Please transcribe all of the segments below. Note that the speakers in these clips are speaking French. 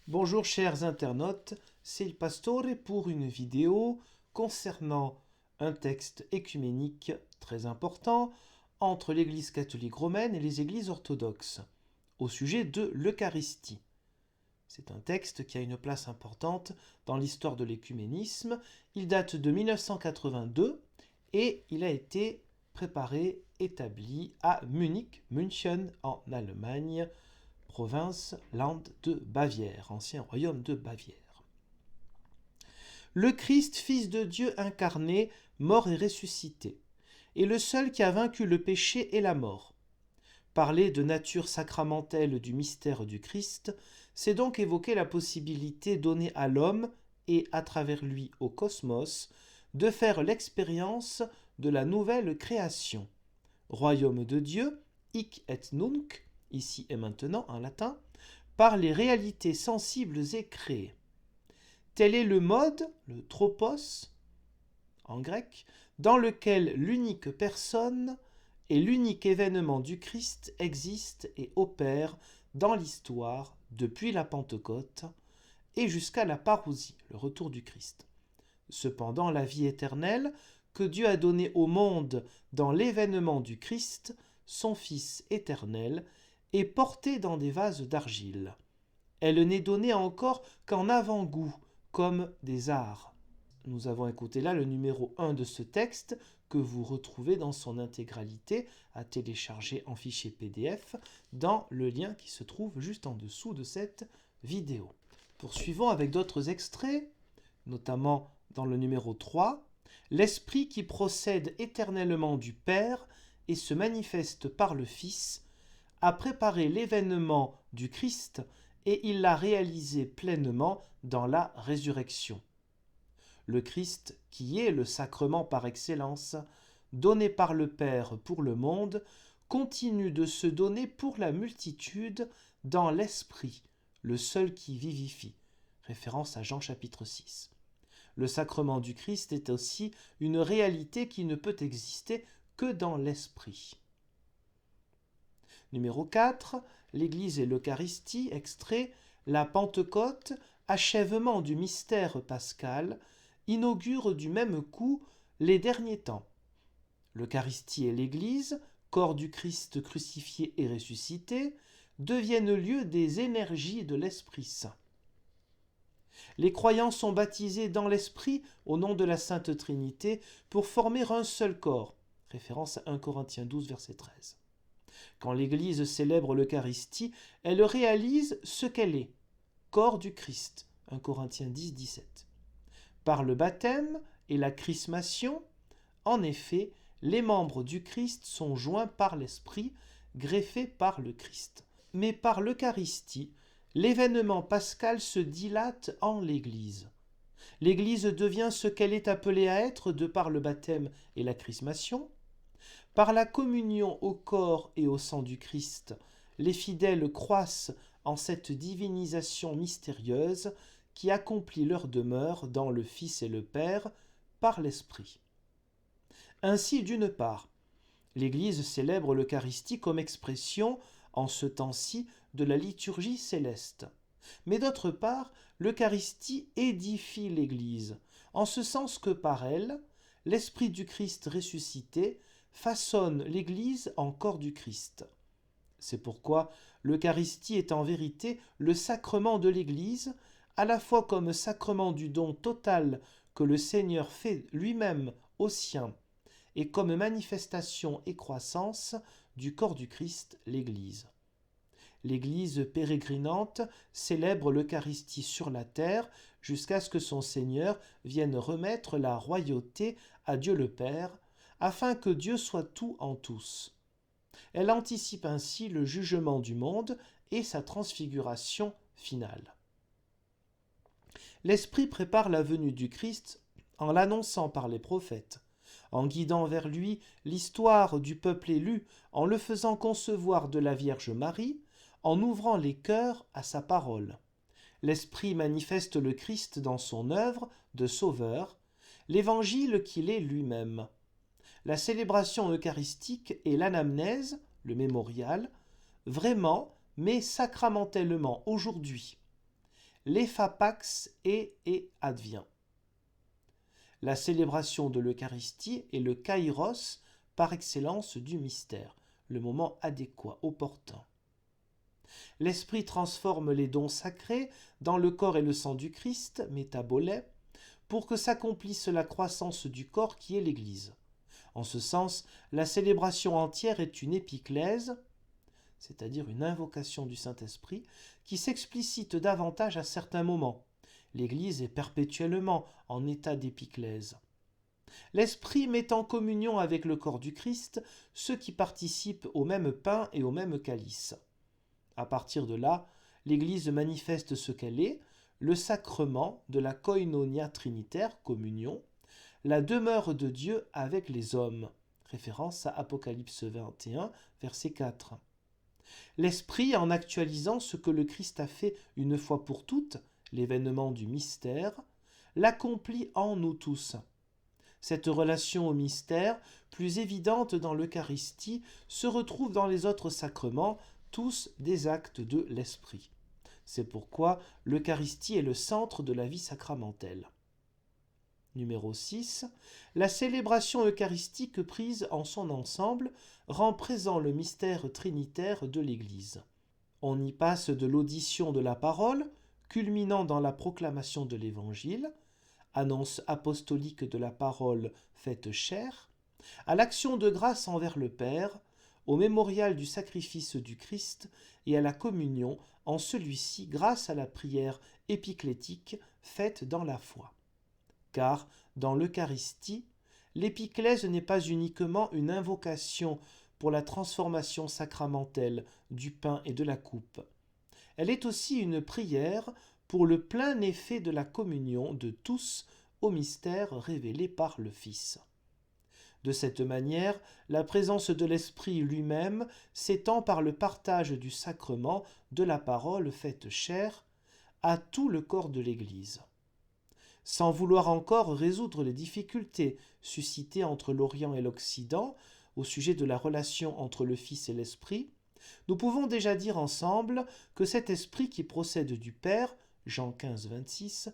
Bonjour chers internautes, c'est il Pastore pour une vidéo concernant un texte œcuménique très important entre l'Église catholique romaine et les églises orthodoxes, au sujet de l'Eucharistie. C'est un texte qui a une place importante dans l'histoire de l'œcuménisme. Il date de 1982 et il a été préparé, établi à Munich, München en Allemagne, province Land de Bavière, ancien royaume de Bavière. Le Christ, Fils de Dieu incarné, mort et ressuscité, est le seul qui a vaincu le péché et la mort. Parler de nature sacramentelle du mystère du Christ, c'est donc évoquer la possibilité donnée à l'homme et à travers lui au cosmos de faire l'expérience de la nouvelle création. Royaume de Dieu, hic et nunc, ici et maintenant en latin, par les réalités sensibles et créées. Tel est le mode, le tropos, en grec, dans lequel l'unique personne et l'unique événement du Christ existent et opèrent dans l'histoire depuis la Pentecôte et jusqu'à la parousie, le retour du Christ. Cependant, la vie éternelle que Dieu a donnée au monde dans l'événement du Christ, son Fils éternel, est portée dans des vases d'argile. Elle n'est donnée encore qu'en avant-goût, comme des arts. Nous avons écouté là le numéro 1 de ce texte que vous retrouvez dans son intégralité à télécharger en fichier PDF dans le lien qui se trouve juste en dessous de cette vidéo. Poursuivons avec d'autres extraits, notamment dans le numéro 3, l'Esprit qui procède éternellement du Père et se manifeste par le Fils a préparé l'événement du Christ et il l'a réalisé pleinement dans la résurrection. Le Christ, qui est le sacrement par excellence, donné par le Père pour le monde, continue de se donner pour la multitude dans l'Esprit, le seul qui vivifie. Référence à Jean chapitre 6. Le sacrement du Christ est aussi une réalité qui ne peut exister que dans l'Esprit. Numéro 4, l'Église et l'Eucharistie, extrait, la Pentecôte, achèvement du mystère pascal, inaugure du même coup les derniers temps. L'Eucharistie et l'Église, corps du Christ crucifié et ressuscité, deviennent lieu des énergies de l'Esprit Saint. Les croyants sont baptisés dans l'Esprit au nom de la Sainte Trinité pour former un seul corps. Référence à 1 Corinthiens 12, verset 13. Quand l'Église célèbre l'Eucharistie, elle réalise ce qu'elle est, corps du Christ. 1 Corinthiens 10, 17. Par le baptême et la chrismation, en effet, les membres du Christ sont joints par l'Esprit, greffés par le Christ. Mais par l'Eucharistie, l'événement pascal se dilate en l'Église. L'Église devient ce qu'elle est appelée à être de par le baptême et la chrismation. Par la communion au corps et au sang du Christ, les fidèles croissent en cette divinisation mystérieuse qui accomplit leur demeure dans le Fils et le Père par l'Esprit. Ainsi, d'une part, l'Église célèbre l'Eucharistie comme expression, en ce temps-ci, de la liturgie céleste. Mais d'autre part, l'Eucharistie édifie l'Église, en ce sens que par elle, l'Esprit du Christ ressuscité façonne l'Église en corps du Christ. C'est pourquoi l'Eucharistie est en vérité le sacrement de l'Église, à la fois comme sacrement du don total que le Seigneur fait lui-même aux siens, et comme manifestation et croissance du corps du Christ, l'Église. L'Église pérégrinante célèbre l'Eucharistie sur la terre jusqu'à ce que son Seigneur vienne remettre la royauté à Dieu le Père, afin que Dieu soit tout en tous. Elle anticipe ainsi le jugement du monde et sa transfiguration finale. L'Esprit prépare la venue du Christ en l'annonçant par les prophètes, en guidant vers lui l'histoire du peuple élu, en le faisant concevoir de la Vierge Marie, en ouvrant les cœurs à sa parole. L'Esprit manifeste le Christ dans son œuvre de sauveur, l'évangile qu'il est lui-même. La célébration eucharistique est l'anamnèse, le mémorial, vraiment, mais sacramentellement aujourd'hui. l'Ephapax et advient. La célébration de l'Eucharistie est le kairos par excellence du mystère, le moment adéquat, opportun. L'Esprit transforme les dons sacrés dans le corps et le sang du Christ, métabolais, pour que s'accomplisse la croissance du corps qui est l'Église. En ce sens, la célébration entière est une épiclèse, c'est-à-dire une invocation du Saint-Esprit, qui s'explicite davantage à certains moments. L'Église est perpétuellement en état d'épiclèse. L'Esprit met en communion avec le corps du Christ ceux qui participent au même pain et au même calice. À partir de là, l'Église manifeste ce qu'elle est, le sacrement de la koinonia trinitaire, communion, la demeure de Dieu avec les hommes. Référence à Apocalypse 21, verset 4. L'Esprit, en actualisant ce que le Christ a fait une fois pour toutes, l'événement du mystère, l'accomplit en nous tous. Cette relation au mystère, plus évidente dans l'Eucharistie, se retrouve dans les autres sacrements, tous des actes de l'Esprit. C'est pourquoi l'Eucharistie est le centre de la vie sacramentelle. Numéro 6. La célébration eucharistique prise en son ensemble rend présent le mystère trinitaire de l'Église. On y passe de l'audition de la parole, culminant dans la proclamation de l'Évangile, annonce apostolique de la parole faite chair, à l'action de grâce envers le Père, au mémorial du sacrifice du Christ et à la communion en celui-ci grâce à la prière épiclétique faite dans la foi. Car, dans l'Eucharistie, l'épiclèse n'est pas uniquement une invocation pour la transformation sacramentelle du pain et de la coupe. Elle est aussi une prière pour le plein effet de la communion de tous au mystère révélé par le Fils. De cette manière, la présence de l'Esprit lui-même s'étend par le partage du sacrement de la parole faite chair à tout le corps de l'Église. Sans vouloir encore résoudre les difficultés suscitées entre l'Orient et l'Occident au sujet de la relation entre le Fils et l'Esprit, nous pouvons déjà dire ensemble que cet Esprit qui procède du Père, Jean 15, 26,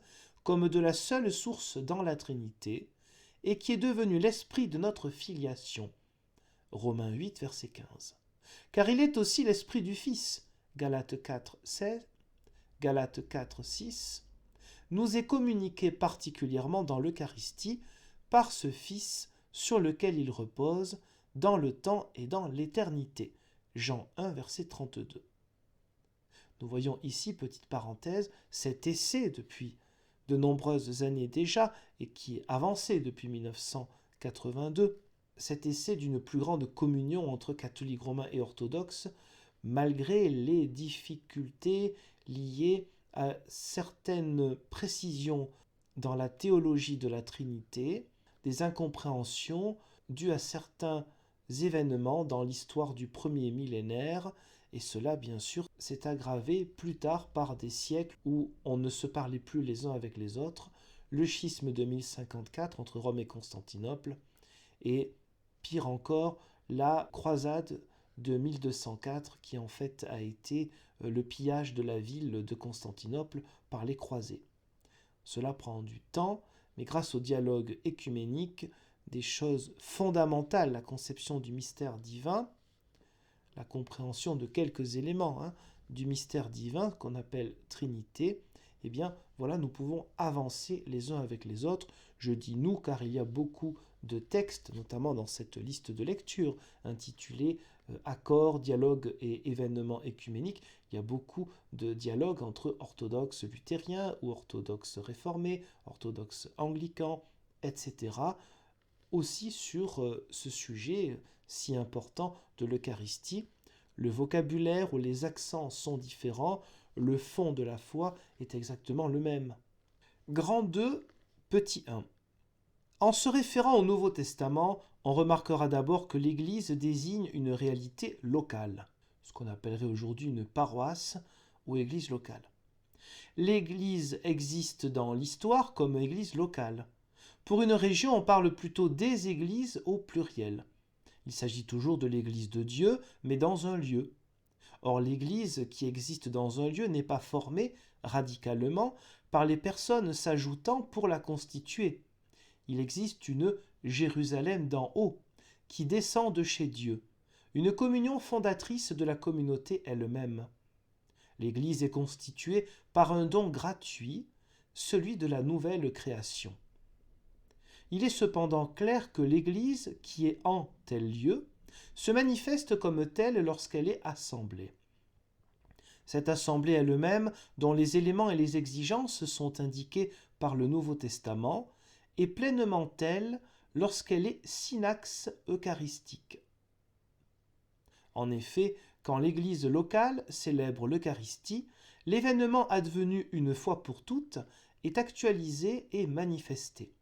comme de la seule source dans la Trinité, et qui est devenu l'Esprit de notre filiation, Romains 8, verset 15. Car il est aussi l'Esprit du Fils, Galates 4, 16, Galates 4, 6, nous est communiqué particulièrement dans l'Eucharistie par ce Fils sur lequel il repose dans le temps et dans l'éternité. Jean 1, verset 32. Nous voyons ici, petite parenthèse, cet essai depuis de nombreuses années déjà, et qui est avancé depuis 1982, cet essai d'une plus grande communion entre catholiques romains et orthodoxes, malgré les difficultés liées à certaines précisions dans la théologie de la Trinité, des incompréhensions dues à certains événements dans l'histoire du premier millénaire, et cela bien sûr s'est aggravé plus tard par des siècles où on ne se parlait plus les uns avec les autres, le schisme de 1054 entre Rome et Constantinople, et pire encore, la croisade de 1204 qui en fait a été le pillage de la ville de Constantinople par les croisés. Cela prend du temps, mais grâce au dialogue écuménique, des choses fondamentales, la conception du mystère divin, la compréhension de quelques éléments du mystère divin qu'on appelle Trinité, eh bien voilà, nous pouvons avancer les uns avec les autres. Je dis nous car il y a beaucoup de textes, notamment dans cette liste de lecture intitulée Accords, dialogues et événements écuméniques. Il y a beaucoup de dialogues entre orthodoxes luthériens ou orthodoxes réformés, orthodoxes anglicans, etc. Aussi sur ce sujet si important de l'Eucharistie. Le vocabulaire ou les accents sont différents, le fond de la foi est exactement le même. Grand 2, petit 1. En se référant au Nouveau Testament, on remarquera d'abord que l'Église désigne une réalité locale, ce qu'on appellerait aujourd'hui une paroisse ou église locale. L'Église existe dans l'histoire comme église locale. Pour une région, on parle plutôt des églises au pluriel. Il s'agit toujours de l'Église de Dieu, mais dans un lieu. Or, l'Église qui existe dans un lieu n'est pas formée radicalement par les personnes s'ajoutant pour la constituer. Il existe une Jérusalem d'en haut, qui descend de chez Dieu, une communion fondatrice de la communauté elle-même. L'Église est constituée par un don gratuit, celui de la nouvelle création. Il est cependant clair que l'Église, qui est en tel lieu, se manifeste comme telle lorsqu'elle est assemblée. Cette assemblée elle-même, dont les éléments et les exigences sont indiqués par le Nouveau Testament, est pleinement telle lorsqu'elle est synaxe eucharistique. En effet, quand l'Église locale célèbre l'Eucharistie, l'événement advenu une fois pour toutes est actualisé et manifesté.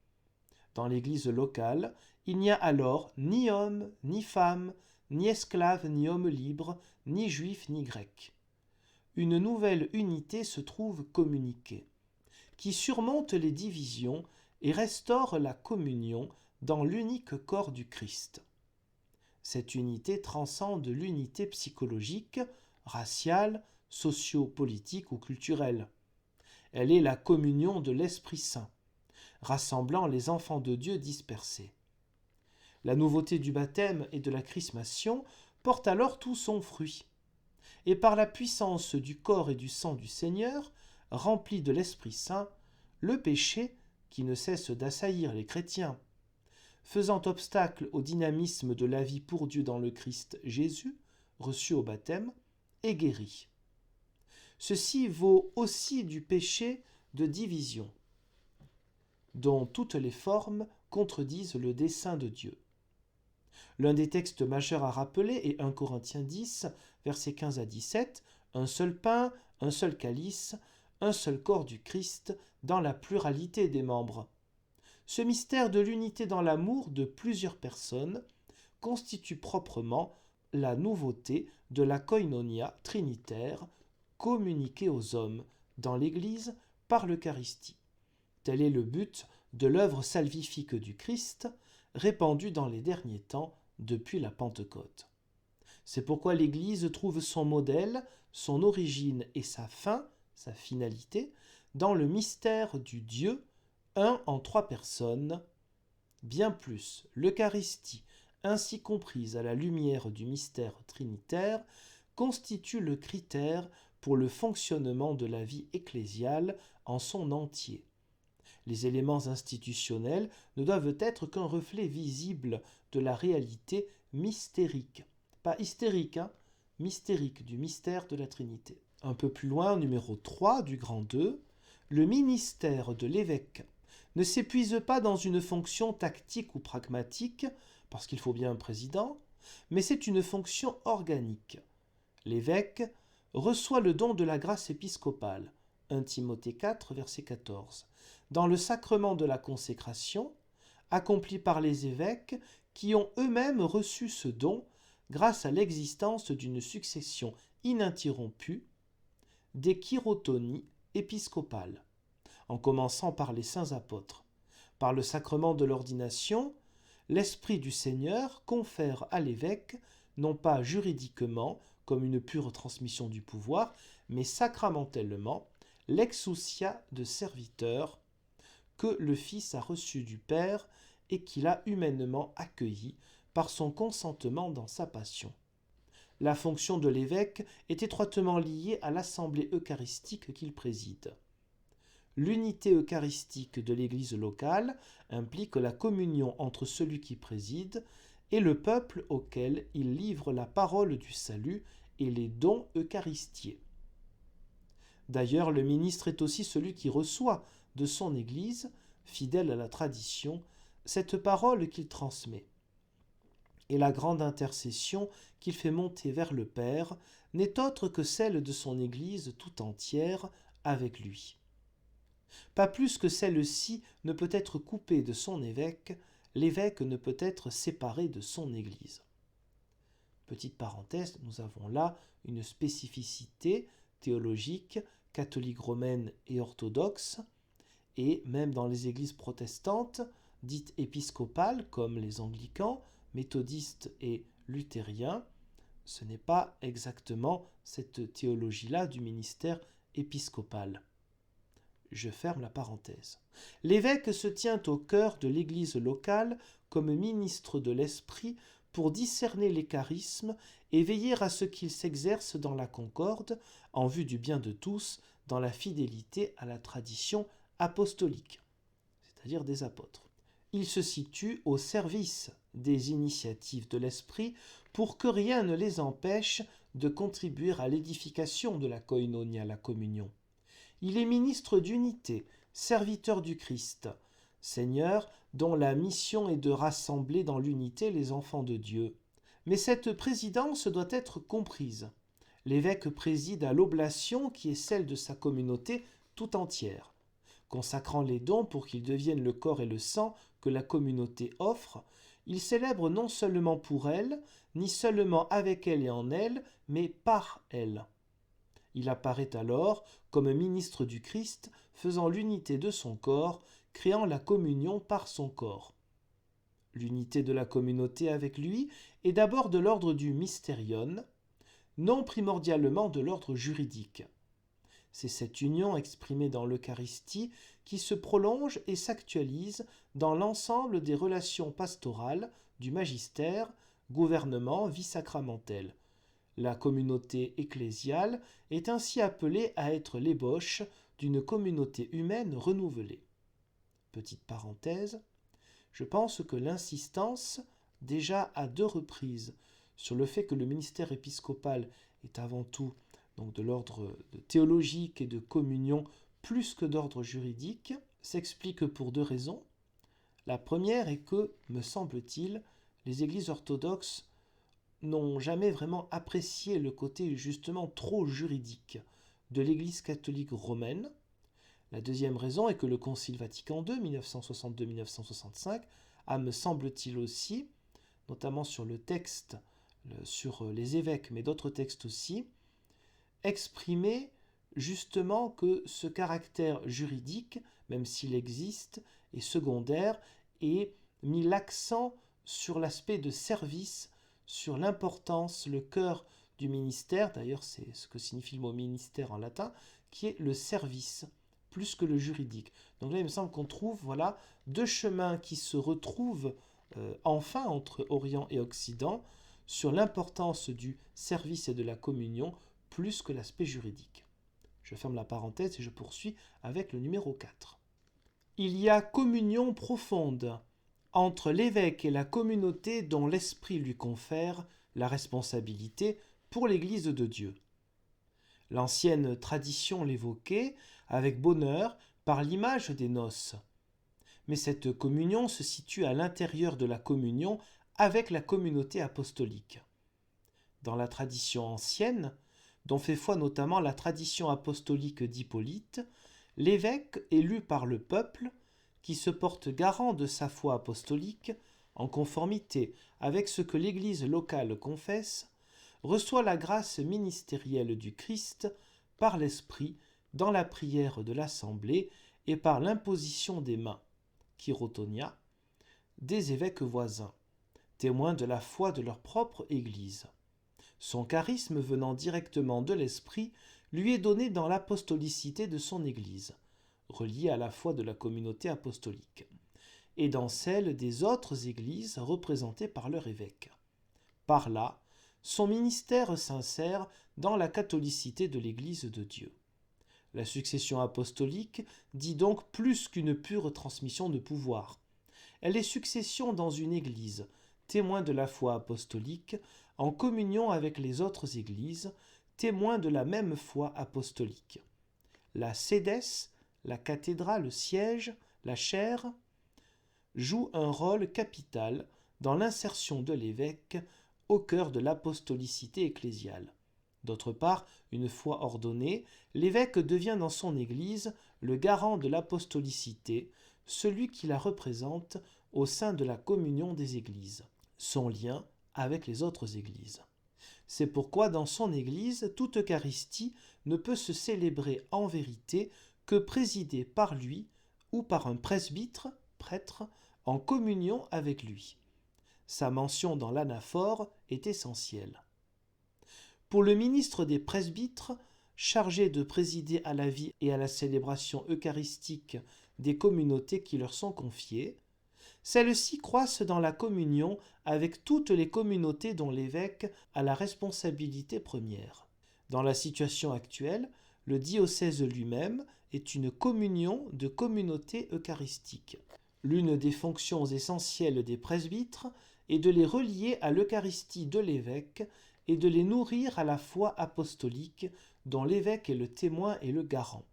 Dans l'Église locale, il n'y a alors ni homme, ni femme, ni esclave, ni homme libre, ni juif, ni grec. Une nouvelle unité se trouve communiquée, qui surmonte les divisions et restaure la communion dans l'unique corps du Christ. Cette unité transcende l'unité psychologique, raciale, socio-politique ou culturelle. Elle est la communion de l'Esprit Saint, rassemblant les enfants de Dieu dispersés. La nouveauté du baptême et de la chrismation porte alors tout son fruit. Et par la puissance du corps et du sang du Seigneur, rempli de l'Esprit Saint, le péché, qui ne cesse d'assaillir les chrétiens, faisant obstacle au dynamisme de la vie pour Dieu dans le Christ Jésus, reçu au baptême, est guéri. Ceci vaut aussi du péché de division, dont toutes les formes contredisent le dessein de Dieu. L'un des textes majeurs à rappeler est 1 Corinthiens 10, versets 15 à 17, « Un seul pain, un seul calice, un seul corps du Christ, dans la pluralité des membres. » Ce mystère de l'unité dans l'amour de plusieurs personnes constitue proprement la nouveauté de la koinonia trinitaire communiquée aux hommes dans l'Église par l'Eucharistie. Tel est le but de l'œuvre salvifique du Christ, répandue dans les derniers temps depuis la Pentecôte. C'est pourquoi l'Église trouve son modèle, son origine et sa fin, sa finalité, dans le mystère du Dieu, un en trois personnes, bien plus l'Eucharistie, ainsi comprise à la lumière du mystère trinitaire, constitue le critère pour le fonctionnement de la vie ecclésiale en son entier. Les éléments institutionnels ne doivent être qu'un reflet visible de la réalité mystérique, pas hystérique, mystérique du mystère de la Trinité. Un peu plus loin, numéro 3 du grand 2, le ministère de l'évêque ne s'épuise pas dans une fonction tactique ou pragmatique, parce qu'il faut bien un président, mais c'est une fonction organique. L'évêque reçoit le don de la grâce épiscopale, 1 Timothée 4, verset 14, dans le sacrement de la consécration, accompli par les évêques qui ont eux-mêmes reçu ce don grâce à l'existence d'une succession ininterrompue des chirotonies épiscopales, en commençant par les saints apôtres. Par le sacrement de l'ordination, l'Esprit du Seigneur confère à l'évêque, non pas juridiquement, comme une pure transmission du pouvoir, mais sacramentellement, l'exousia de serviteur que le Fils a reçu du Père et qu'il a humainement accueilli par son consentement dans sa passion. La fonction de l'évêque est étroitement liée à l'assemblée eucharistique qu'il préside. L'unité eucharistique de l'Église locale implique la communion entre celui qui préside et le peuple auquel il livre la parole du salut et les dons eucharistiés. D'ailleurs, le ministre est aussi celui qui reçoit de son Église, fidèle à la tradition, cette parole qu'il transmet. Et la grande intercession qu'il fait monter vers le Père n'est autre que celle de son Église tout entière avec lui. Pas plus que celle-ci ne peut être coupée de son évêque, l'évêque ne peut être séparé de son Église. Petite parenthèse, nous avons là une spécificité théologique, catholique romaine et orthodoxe, et même dans les églises protestantes, dites épiscopales comme les anglicans, méthodistes et luthériens, Ce n'est pas exactement cette théologie-là du ministère épiscopal. Je ferme la parenthèse. L'évêque se tient au cœur de l'Église locale comme ministre de l'Esprit pour discerner les charismes et veiller à ce qu'ils s'exercent dans la concorde, en vue du bien de tous, dans la fidélité à la tradition apostolique, c'est-à-dire des apôtres. Il se situe au service des initiatives de l'Esprit pour que rien ne les empêche de contribuer à l'édification de la koinonia, la communion. Il est ministre d'unité, serviteur du Christ, Seigneur dont la mission est de rassembler dans l'unité les enfants de Dieu. Mais cette présidence doit être comprise. L'évêque préside à l'oblation qui est celle de sa communauté tout entière. Consacrant les dons pour qu'ils deviennent le corps et le sang que la communauté offre, il célèbre non seulement pour elle, ni seulement avec elle et en elle, mais par elle. Il apparaît alors comme ministre du Christ, faisant l'unité de son corps, créant la communion par son corps. L'unité de la communauté avec lui est d'abord de l'ordre du mysterion, non primordialement de l'ordre juridique. C'est cette union exprimée dans l'Eucharistie qui se prolonge et s'actualise dans l'ensemble des relations pastorales du magistère, gouvernement, vie sacramentelle. La communauté ecclésiale est ainsi appelée à être l'ébauche d'une communauté humaine renouvelée. Petite parenthèse, je pense que l'insistance, déjà à 2 reprises, sur le fait que le ministère épiscopal est avant tout donc de l'ordre théologique et de communion plus que d'ordre juridique, s'explique pour 2 raisons. La première est que, me semble-t-il, les églises orthodoxes n'ont jamais vraiment apprécié le côté justement trop juridique de l'Église catholique romaine. La deuxième raison est que le Concile Vatican II, 1962-1965, a, me semble-t-il aussi, notamment sur le texte, sur les évêques, mais d'autres textes aussi, exprimé justement que ce caractère juridique, même s'il existe, est secondaire et mis l'accent sur l'aspect de service, sur l'importance, le cœur du ministère, d'ailleurs c'est ce que signifie le mot ministère en latin, qui est le service, plus que le juridique. Donc là il me semble qu'on trouve 2 chemins qui se retrouvent enfin entre Orient et Occident sur l'importance du service et de la communion plus que l'aspect juridique. Je ferme la parenthèse et je poursuis avec le numéro 4. Il y a communion profonde entre l'évêque et la communauté dont l'Esprit lui confère la responsabilité pour l'Église de Dieu. L'ancienne tradition l'évoquait avec bonheur par l'image des noces. Mais cette communion se situe à l'intérieur de la communion avec la communauté apostolique. Dans la tradition ancienne, dont fait foi notamment la tradition apostolique d'Hippolyte, l'évêque élu par le peuple, qui se porte garant de sa foi apostolique, en conformité avec ce que l'Église locale confesse, reçoit la grâce ministérielle du Christ par l'Esprit dans la prière de l'Assemblée et par l'imposition des mains, chirotonia, des évêques voisins, témoins de la foi de leur propre Église. Son charisme venant directement de l'Esprit lui est donné dans l'apostolicité de son Église, reliée à la foi de la communauté apostolique, et dans celle des autres Églises représentées par leur évêque. Par là, son ministère s'insère dans la catholicité de l'Église de Dieu. La succession apostolique dit donc plus qu'une pure transmission de pouvoir. Elle est succession dans une Église, témoin de la foi apostolique, en communion avec les autres Églises, témoins de la même foi apostolique. La sédès, la cathédrale siège, la chaire, joue un rôle capital dans l'insertion de l'évêque au cœur de l'apostolicité ecclésiale. D'autre part, une fois ordonné, l'évêque devient dans son Église le garant de l'apostolicité, celui qui la représente au sein de la communion des Églises, son lien avec les autres Églises. C'est pourquoi dans son Église, toute Eucharistie ne peut se célébrer en vérité que présidée par lui ou par un presbytre, prêtre, en communion avec lui. Sa mention dans l'anaphore est essentielle. Pour le ministre des presbytres, chargé de présider à la vie et à la célébration eucharistique des communautés qui leur sont confiées, celles-ci croissent dans la communion avec toutes les communautés dont l'évêque a la responsabilité première. Dans la situation actuelle, le diocèse lui-même est une communion de communautés eucharistiques. L'une des fonctions essentielles des presbytres est de les relier à l'Eucharistie de l'évêque et de les nourrir à la foi apostolique dont l'évêque est le témoin et le garant.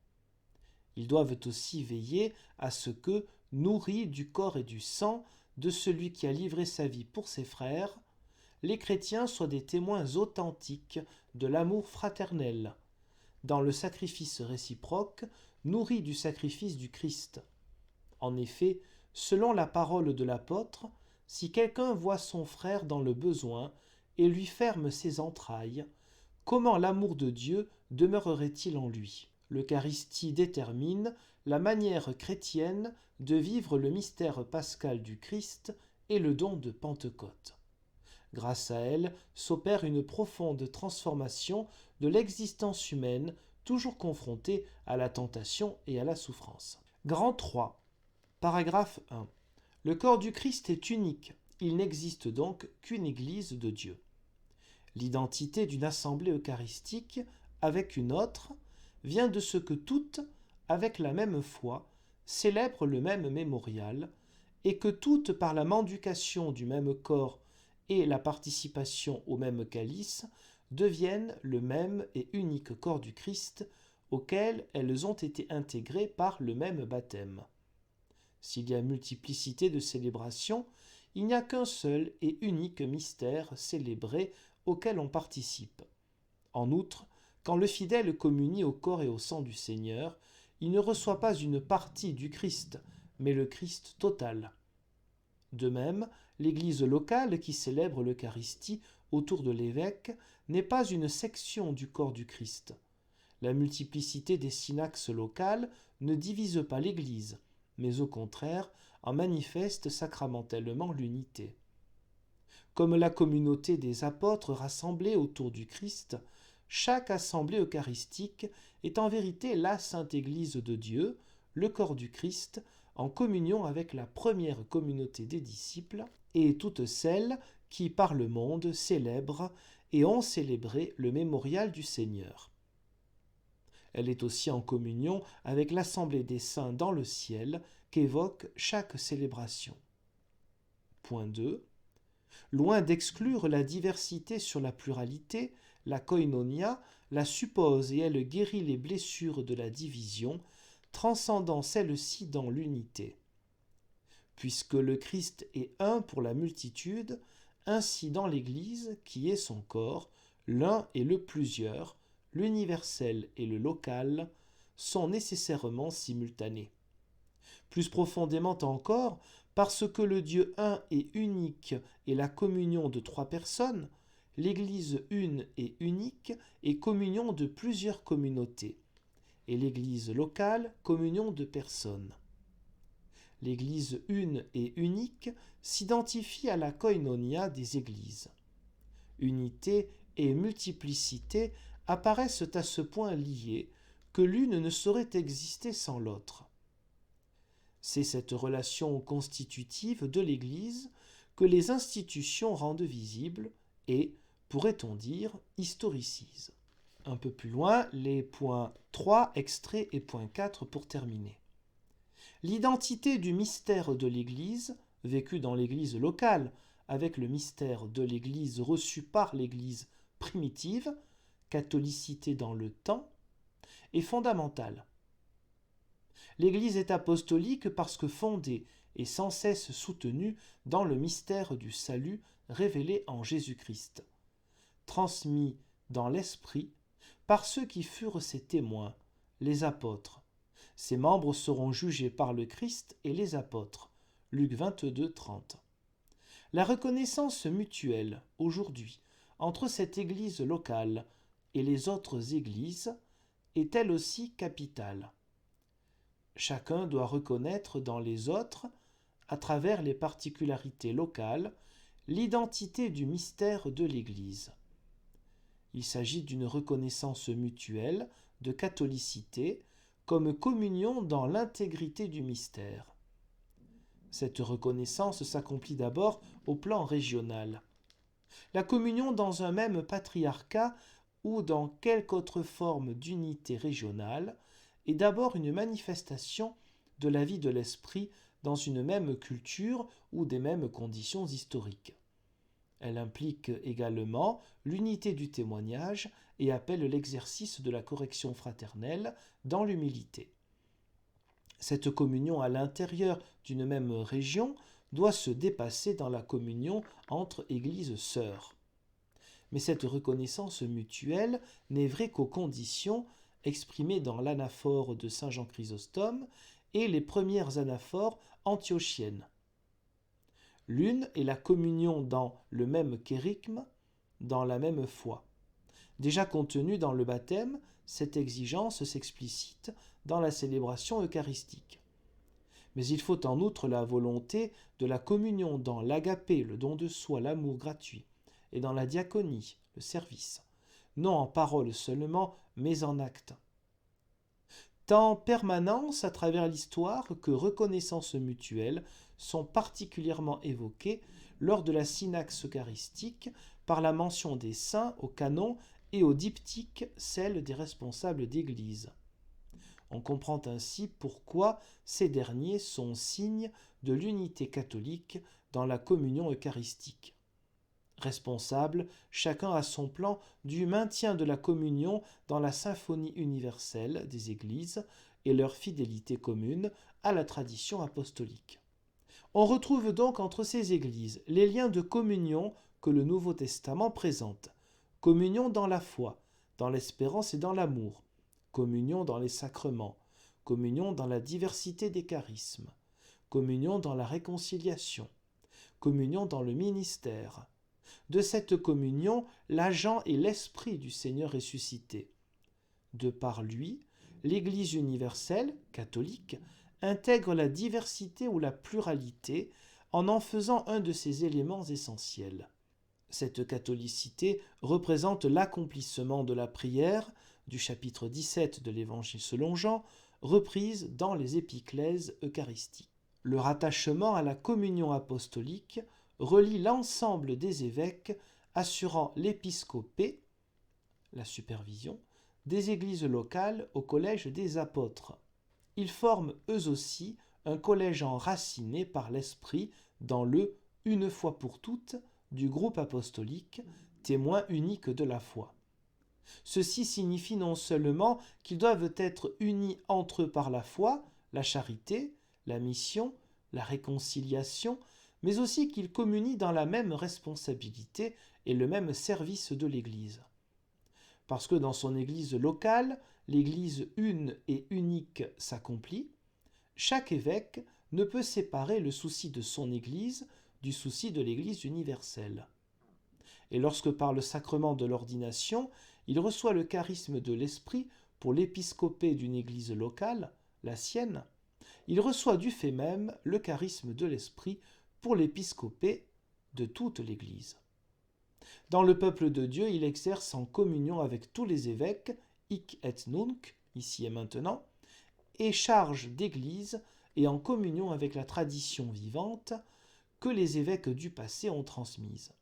Ils doivent aussi veiller à ce que, nourris du corps et du sang de celui qui a livré sa vie pour ses frères, les chrétiens soient des témoins authentiques de l'amour fraternel, dans le sacrifice réciproque, nourri du sacrifice du Christ. En effet, selon la parole de l'apôtre, si quelqu'un voit son frère dans le besoin et lui ferme ses entrailles, comment l'amour de Dieu demeurerait-il en lui ? L'Eucharistie détermine la manière chrétienne de vivre le mystère pascal du Christ et le don de Pentecôte. Grâce à elle s'opère une profonde transformation de l'existence humaine, toujours confrontée à la tentation et à la souffrance. Grand 3. Paragraphe 1. Le corps du Christ est unique. Il n'existe donc qu'une Église de Dieu. L'identité d'une assemblée eucharistique avec une autre vient de ce que toutes, avec la même foi, célèbrent le même mémorial, et que toutes, par la mendication du même corps et la participation au même calice, deviennent le même et unique corps du Christ, auquel elles ont été intégrées par le même baptême. S'il y a multiplicité de célébrations, il n'y a qu'un seul et unique mystère célébré auquel on participe. En outre, quand le fidèle communie au corps et au sang du Seigneur, il ne reçoit pas une partie du Christ, mais le Christ total. De même, l'Église locale qui célèbre l'Eucharistie autour de l'évêque n'est pas une section du corps du Christ. La multiplicité des synaxes locales ne divise pas l'Église, mais au contraire en manifeste sacramentellement l'unité. Comme la communauté des apôtres rassemblés autour du Christ, chaque assemblée eucharistique est en vérité la Sainte Église de Dieu, le corps du Christ, en communion avec la première communauté des disciples et toutes celles qui, par le monde, célèbrent et ont célébré le mémorial du Seigneur. Elle est aussi en communion avec l'assemblée des saints dans le ciel qu'évoque chaque célébration. Point 2. Loin d'exclure la diversité sur la pluralité, la koinonia la suppose et elle guérit les blessures de la division, transcendant celle-ci dans l'unité. Puisque le Christ est un pour la multitude, ainsi dans l'Église, qui est son corps, l'un et le plusieurs, l'universel et le local, sont nécessairement simultanés. Plus profondément encore, parce que le Dieu un et unique est la communion de trois personnes, l'Église une et unique est communion de plusieurs communautés, et l'Église locale, communion de personnes. L'Église une et unique s'identifie à la koinonia des Églises. Unité et multiplicité apparaissent à ce point liées que l'une ne saurait exister sans l'autre. C'est cette relation constitutive de l'Église que les institutions rendent visible et, pourrait-on dire, historicisent. Un peu plus loin, les points 3, extraits et point 4 pour terminer. L'identité du mystère de l'Église, vécu dans l'Église locale, avec le mystère de l'Église reçu par l'Église primitive, catholicité dans le temps, est fondamentale. L'Église est apostolique parce que fondée et sans cesse soutenue dans le mystère du salut révélé en Jésus-Christ, transmis dans l'Esprit par ceux qui furent ses témoins, les apôtres. Ses membres seront jugés par le Christ et les apôtres. Luc 22, 30. La reconnaissance mutuelle, aujourd'hui, entre cette Église locale et les autres Églises est elle aussi capitale. Chacun doit reconnaître dans les autres, à travers les particularités locales, l'identité du mystère de l'Église. Il s'agit d'une reconnaissance mutuelle de catholicité comme communion dans l'intégrité du mystère. Cette reconnaissance s'accomplit d'abord au plan régional. La communion dans un même patriarcat ou dans quelque autre forme d'unité régionale est d'abord une manifestation de la vie de l'esprit dans une même culture ou des mêmes conditions historiques. Elle implique également l'unité du témoignage et appelle l'exercice de la correction fraternelle dans l'humilité. Cette communion à l'intérieur d'une même région doit se dépasser dans la communion entre églises sœurs. Mais cette reconnaissance mutuelle n'est vraie qu'aux conditions exprimées dans l'anaphore de saint Jean Chrysostome et les premières anaphores antiochiennes. L'une est la communion dans le même kérygme, dans la même foi. Déjà contenue dans le baptême, cette exigence s'explicite dans la célébration eucharistique. Mais il faut en outre la volonté de la communion dans l'agapé, le don de soi, l'amour gratuit, et dans la diaconie, le service, non en parole seulement, mais en acte. Tant permanence à travers l'histoire que reconnaissance mutuelle sont particulièrement évoquées lors de la synaxe eucharistique par la mention des saints au canon et au diptyque celle des responsables d'Église. On comprend ainsi pourquoi ces derniers sont signes de l'unité catholique dans la communion eucharistique. Responsables, chacun à son plan, du maintien de la communion dans la symphonie universelle des Églises et leur fidélité commune à la tradition apostolique. On retrouve donc entre ces Églises les liens de communion que le Nouveau Testament présente. Communion dans la foi, dans l'espérance et dans l'amour. Communion dans les sacrements. Communion dans la diversité des charismes. Communion dans la réconciliation. Communion dans le ministère. De cette communion, l'agent est l'Esprit du Seigneur ressuscité. De par lui, l'Église universelle, catholique, intègre la diversité ou la pluralité en faisant un de ses éléments essentiels. Cette catholicité représente l'accomplissement de la prière du chapitre 17 de l'Évangile selon Jean, reprise dans les épiclèses eucharistiques. Le rattachement à la communion apostolique relie l'ensemble des évêques assurant l'épiscopé, la supervision, des églises locales au collège des apôtres. Ils forment eux aussi un collège enraciné par l'Esprit dans le « une fois pour toutes » du groupe apostolique, témoin unique de la foi. Ceci signifie non seulement qu'ils doivent être unis entre eux par la foi, la charité, la mission, la réconciliation, mais aussi qu'ils communient dans la même responsabilité et le même service de l'Église. Parce que dans son Église locale, l'Église une et unique s'accomplit, chaque évêque ne peut séparer le souci de son Église du souci de l'Église universelle. Et lorsque par le sacrement de l'ordination, il reçoit le charisme de l'Esprit pour l'épiscopé d'une Église locale, la sienne, il reçoit du fait même le charisme de l'Esprit pour l'épiscopé de toute l'Église. Dans le peuple de Dieu, il exerce en communion avec tous les évêques, hic et nunc, ici et maintenant, et charge d'Église et en communion avec la tradition vivante que les évêques du passé ont transmise.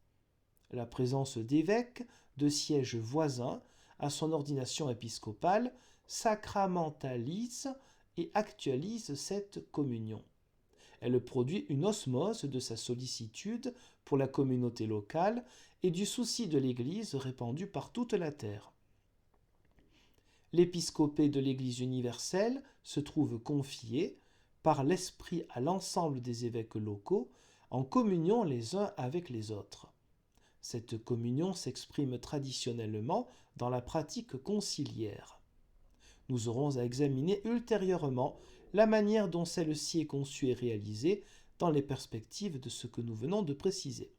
La présence d'évêques de sièges voisins à son ordination épiscopale sacramentalise et actualise cette communion. Elle produit une osmose de sa sollicitude pour la communauté locale et du souci de l'Église répandue par toute la terre. L'épiscopé de l'Église universelle se trouve confié par l'Esprit à l'ensemble des évêques locaux en communion les uns avec les autres. Cette communion s'exprime traditionnellement dans la pratique conciliaire. Nous aurons à examiner ultérieurement la manière dont celle-ci est conçue et réalisée dans les perspectives de ce que nous venons de préciser.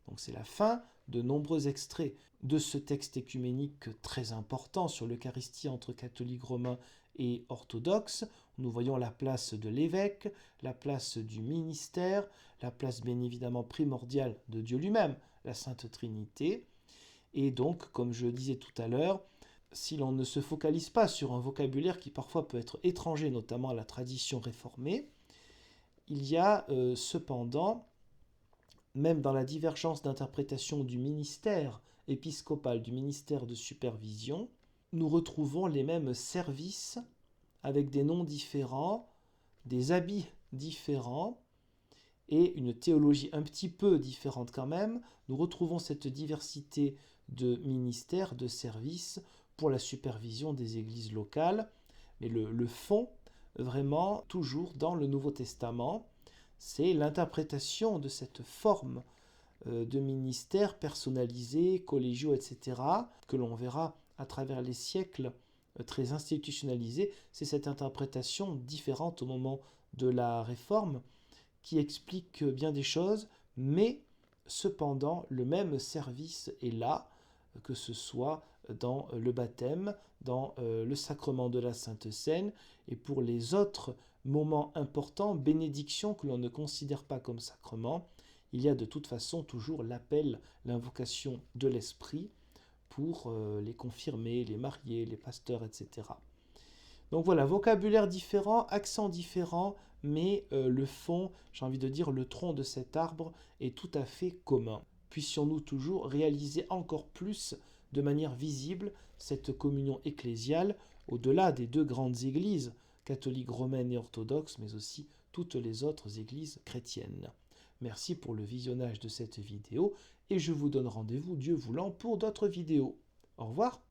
Donc c'est la fin de nombreux extraits de ce texte écuménique très important sur l'Eucharistie entre catholiques romains et orthodoxes. Nous voyons la place de l'évêque, la place du ministère, la place bien évidemment primordiale de Dieu lui-même, la Sainte Trinité, Et donc, comme je le disais tout à l'heure, si l'on ne se focalise pas sur un vocabulaire qui parfois peut être étranger, notamment à la tradition réformée, il y a cependant, même dans la divergence d'interprétation du ministère épiscopal, du ministère de supervision, nous retrouvons les mêmes services avec des noms différents, des habits différents et une théologie un petit peu différente quand même. Nous retrouvons cette diversité de ministères, de services pour la supervision des églises locales. Mais le fond, vraiment, toujours dans le Nouveau Testament, c'est l'interprétation de cette forme de ministères personnalisés, collégiaux, etc., que l'on verra à travers les siècles très institutionnalisés. C'est cette interprétation différente au moment de la Réforme qui explique bien des choses, mais cependant le même service est là, que ce soit dans le baptême, dans le sacrement de la Sainte Seine, et pour les autres moments importants, bénédictions que l'on ne considère pas comme sacrement, il y a de toute façon toujours l'appel, l'invocation de l'Esprit pour les confirmés, les mariés, les pasteurs, etc. Donc voilà, vocabulaire différent, accent différent, mais le fond, j'ai envie de dire, le tronc de cet arbre est tout à fait commun. Puissions-nous toujours réaliser encore plus, de manière visible, cette communion ecclésiale au-delà des deux grandes églises, catholiques, romaines et orthodoxes, mais aussi toutes les autres églises chrétiennes. Merci pour le visionnage de cette vidéo et je vous donne rendez-vous, Dieu voulant, pour d'autres vidéos. Au revoir.